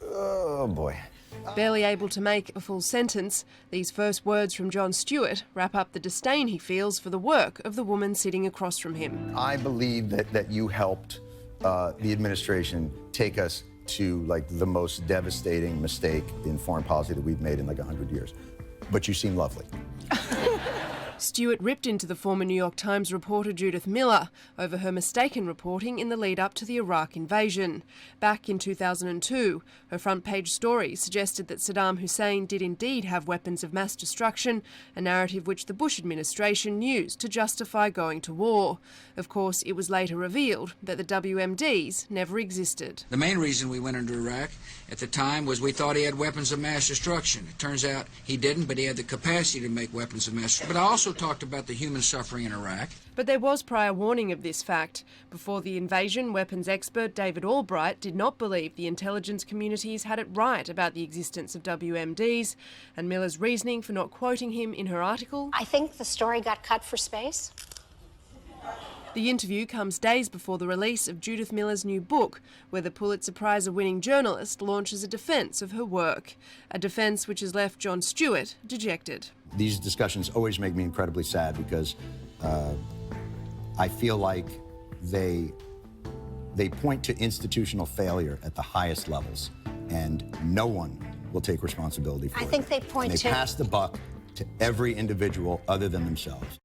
Oh boy. Barely able to make a full sentence, these first words from Jon Stewart wrap up the disdain he feels for the work of the woman sitting across from him. I believe that you helped the administration take us to like the most devastating mistake in foreign policy that we've made in like 100 years. But you seem lovely. Stewart ripped into the former New York Times reporter Judith Miller over her mistaken reporting in the lead-up to the Iraq invasion. Back in 2002, her front-page story suggested that Saddam Hussein did indeed have weapons of mass destruction, a narrative which the Bush administration used to justify going to war. Of course, it was later revealed that the WMDs never existed. The main reason we went into Iraq at the time was we thought he had weapons of mass destruction. It turns out he didn't, but he had the capacity to make weapons of mass destruction. But I also talked about the human suffering in Iraq. But there was prior warning of this fact. Before the invasion, weapons expert David Albright did not believe the intelligence communities had it right about the existence of WMDs, and Miller's reasoning for not quoting him in her article. I think the story got cut for space. The interview comes days before the release of Judith Miller's new book, where the Pulitzer Prize-winning journalist launches a defence of her work, a defence which has left Jon Stewart dejected. These discussions always make me incredibly sad because I feel like they point to institutional failure at the highest levels, and no one will take responsibility for it. I think they point and to... They pass the buck to every individual other than themselves.